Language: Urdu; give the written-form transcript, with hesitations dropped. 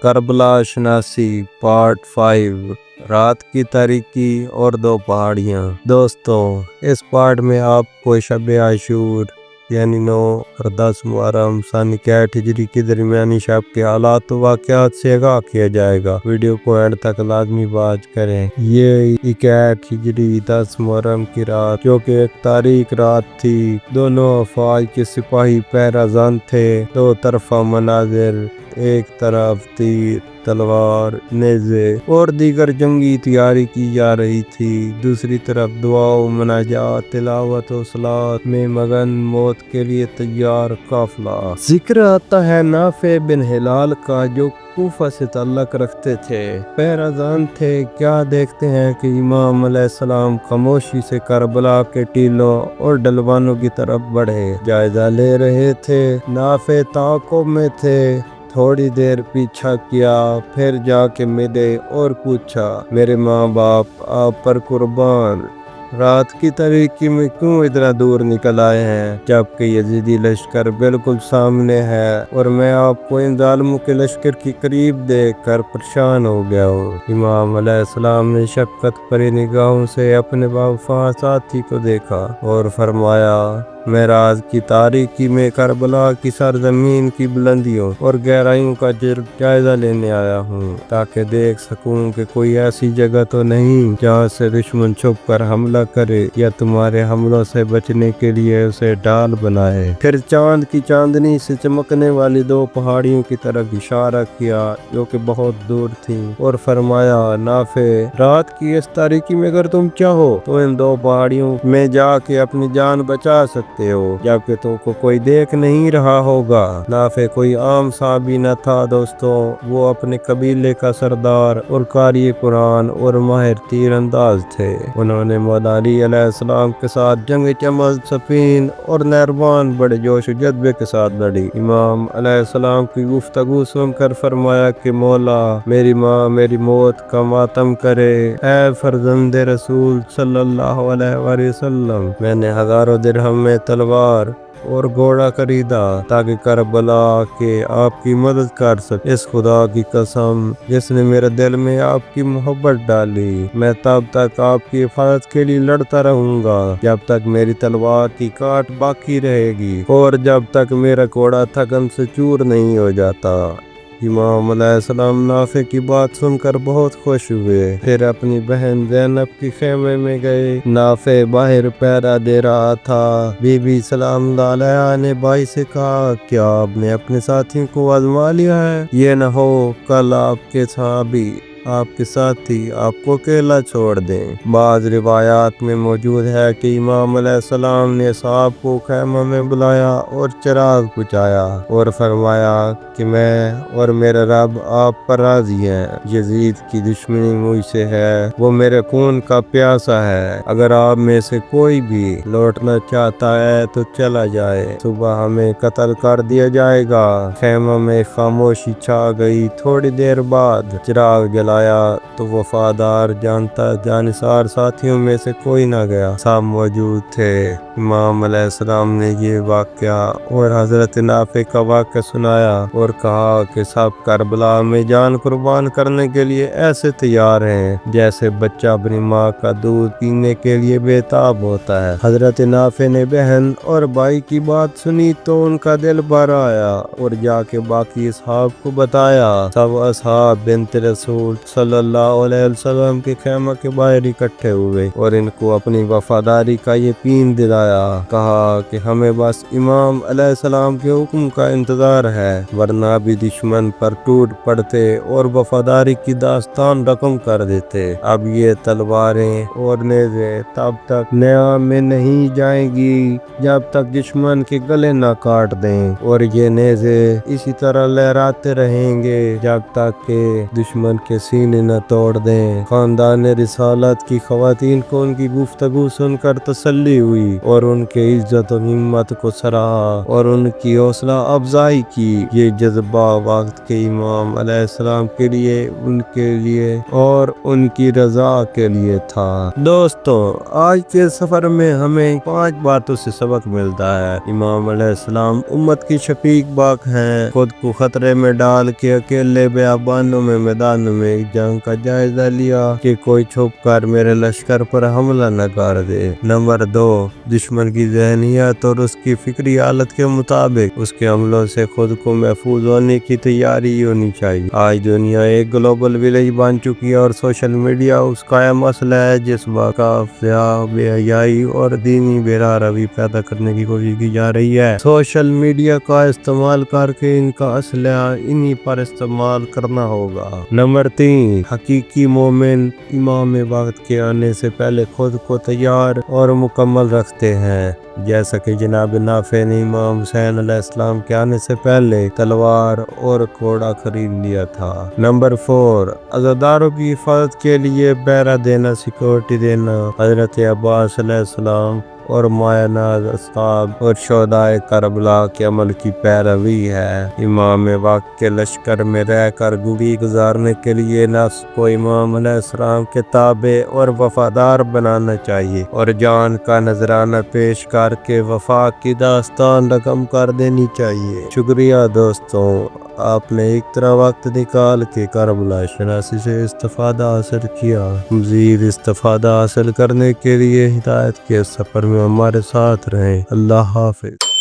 کربلا شناسی پارٹ 5 رات کی تاریکی اور دو پہاڑیاں۔ دوستو، اس پارٹ میں آپ کو شب عاشور یعنی 9 اور 10 محرم سن 61 ہجری کی درمیانی شب کے حالات و واقعات سے آگاہ کیا جائے گا۔ ویڈیو کو اینڈ تک لازمی واچ کریں۔ یہ 61 ہجری 10 محرم کی رات جو کہ ایک تاریک رات تھی، دونوں افواج کے سپاہی پہرہ زن تھے۔ دو طرفہ مناظر، ایک طرف تیر، تلوار، نیزے اور دیگر جنگی تیاری کی جا رہی تھی، دوسری طرف دعا و مناجات، تلاوت و صلات میں مگن موت کے لیے تیار قافلہ۔ ذکر آتا ہے نافع بن ہلال کا جو کوفہ سے تعلق رکھتے تھے، پہرہ زن تھے۔ کیا دیکھتے ہیں کہ امام علیہ السلام خاموشی سے کربلا کے ٹیلوں اور ڈلوانوں کی طرف بڑھے، جائزہ لے رہے تھے۔ نافع تعاقب میں تھے، تھوڑی دیر پیچھا کیا، پھر جا کے ملے اور پوچھا، میرے ماں باپ آپ پر قربان، رات کی تاریکی میں کیوں اتنا دور نکل آئے ہیں جبکہ یزیدی لشکر بالکل سامنے ہے اور میں آپ کو ان ظالموں کے لشکر کی قریب دیکھ کر پریشان ہو گیا ہوں۔ امام علیہ السلام نے شفقت بھری نگاہوں سے اپنے باوفا ساتھی کو دیکھا اور فرمایا، میں رات کی تاریکی میں کربلا کی سرزمین کی بلندیوں اور گہرائیوں کا جائزہ لینے آیا ہوں تاکہ دیکھ سکوں کہ کوئی ایسی جگہ تو نہیں جہاں سے دشمن چھپ کر حملہ کرے یا تمہارے حملوں سے بچنے کے لیے اسے ڈال بنائے۔ پھر چاند کی چاندنی سے چمکنے والی دو پہاڑیوں کی طرف اشارہ کیا جو کہ بہت دور تھیں اور فرمایا، نافع، رات کی اس تاریکی میں اگر تم چاہو تو ان دو پہاڑیوں میں جا کے اپنی جان بچا سکتے ہو جبکہ تم کو کوئی دیکھ نہیں رہا ہوگا۔ نافع کوئی عام صحابی نہ تھا دوستوں، وہ اپنے قبیلے کا سردار اور قاری قرآن اور ماہر تیر انداز تھے۔ انہوں نے مولا علی علیہ السلام کے ساتھ جنگ جمل، صفین اور نہروان بڑے جوش و جذبے کے ساتھ لڑی۔ امام علیہ السلام کی گفتگو سن کر فرمایا کہ مولا، میری ماں میری موت کا ماتم کرے، اے فرزند رسول صلی اللہ علیہ وآلہ وسلم، میں نے ہزاروں درہم میں تلوار اور گھوڑا خریدا تاکہ کربلا کے آپ کی مدد کر سکے۔ اس خدا کی قسم جس نے میرے دل میں آپ کی محبت ڈالی، میں تب تک آپ کی حفاظت کے لیے لڑتا رہوں گا جب تک میری تلوار کی کاٹ باقی رہے گی اور جب تک میرا گھوڑا تھکن سے چور نہیں ہو جاتا۔ امام علیہ السلام نافع کی بات سن کر بہت خوش ہوئے، پھر اپنی بہن زینب کے خیمے میں گئے۔ نافع باہر پہرہ دے رہا تھا۔ بی بی سلام اللہ علیہا نے بھائی سے کہا، کیا آپ نے اپنے ساتھیوں کو آزما لیا ہے؟ یہ نہ ہو کل آپ کے صحابی، آپ کے ساتھی آپ کو اکیلا چھوڑ دیں۔ بعض روایات میں موجود ہے کہ امام علیہ السلام نے اصحاب کو خیمہ میں بلایا اور چراغ بجھایا اور فرمایا کہ میں اور میرا رب آپ پر راضی ہیں۔ یزید کی دشمنی مجھ سے ہے، وہ میرے خون کا پیاسا ہے، اگر آپ میں سے کوئی بھی لوٹنا چاہتا ہے تو چلا جائے، صبح ہمیں قتل کر دیا جائے گا۔ خیمہ میں خاموشی چھا گئی۔ تھوڑی دیر بعد چراغ جلایا تو وفادار جانصار ساتھیوں میں سے کوئی نہ گیا، سب موجود تھے۔ امام علیہ السلام نے یہ واقعہ اور حضرت نافع کا واقعہ سنایا اور کہا کہ سب کربلا میں جان قربان کرنے کے لیے ایسے تیار ہیں جیسے بچہ اپنی ماں کا دودھ پینے کے لیے بےتاب ہوتا ہے۔ حضرت نافع نے بہن اور بھائی کی بات سنی تو ان کا دل بھر آیا اور جا کے باقی اصحاب کو بتایا۔ سب اصحاب بنت رسول صلی اللہ علیہ وسلم کے خیمہ کے باہر اکٹھے ہوئے اور ان کو اپنی وفاداری کا یقین دلایا۔ کہا کہ ہمیں بس امام علیہ السلام کے حکم کا انتظار ہے، ورنہ بھی دشمن پر ٹوٹ پڑتے اور وفاداری کی داستان رقم کر دیتے۔ اب یہ تلواریں اور نیزے تب تک نیام میں نہیں جائیں گی جب تک دشمن کے گلے نہ کاٹ دیں، اور یہ نیزے اسی طرح لہراتے رہیں گے جب تک کہ دشمن کے سینے نہ توڑ دیں۔ خاندان رسالت کی خواتین کو ان کی گفتگو سن کر تسلی ہوئی اور ان کے عزت و ہمت کو سراہا اور ان کی حوصلہ افزائی کی۔ یہ جذبہ وقت کے امام علیہ السلام کے لیے، ان کے لیے اور ان کی رضا کے لیے تھا۔ دوستو، آج کے سفر میں ہمیں 5 باتوں سے سبق ملتا ہے۔ امام علیہ السلام امت کی شفیق باک ہیں۔ خود کو خطرے میں ڈال کے اکیلے بیابانوں میں میدانوں میں جنگ کا جائزہ لیا کہ کوئی چھپ کر میرے لشکر پر حملہ نہ کر دے۔ نمبر 2، دشمن کی ذہنیت اور اس کی فکری حالت کے مطابق اس کے حملوں سے خود کو محفوظ ہونے کی تیاری ہونی چاہیے۔ آج دنیا ایک گلوبل ولیج بن چکی ہے اور سوشل میڈیا اس کا اہم مسئلہ ہے جس کا بے حیائی اور دینی بے روی پیدا کرنے کی کوشش کی جا رہی ہے۔ سوشل میڈیا کا استعمال کر کے ان کا اسلحہ انہی پر استعمال کرنا ہوگا۔ نمبر 3، حقیقی مومن امام وقت کے آنے سے پہلے خود کو تیار اور مکمل رکھتے ہیں، جیسا کہ جناب نافع نے امام حسین علیہ السلام کے آنے سے پہلے تلوار اور گھوڑا خرید لیا تھا۔ نمبر 4، عزاداروں کی حفاظت کے لیے بیرہ دینا، سیکورٹی دینا حضرت عباس علیہ السلام اور مایہ ناز اصحاب اور شہدائے کربلا کے عمل کی پیروی ہے۔ امام وقت کے لشکر میں رہ کر زندگی گزارنے کے لیے نفس کو امام علیہ السلام کے تابع اور وفادار بنانا چاہیے اور جان کا نذرانہ پیش کر کے وفا کی داستان رقم کر دینی چاہیے۔ شکریہ دوستوں، آپ نے ایک طرح وقت نکال کے کربلا شناسی سے استفادہ حاصل کیا۔ مزید استفادہ حاصل کرنے کے لیے ہدایت کے سفر میں ہمارے ساتھ رہیں۔ اللہ حافظ۔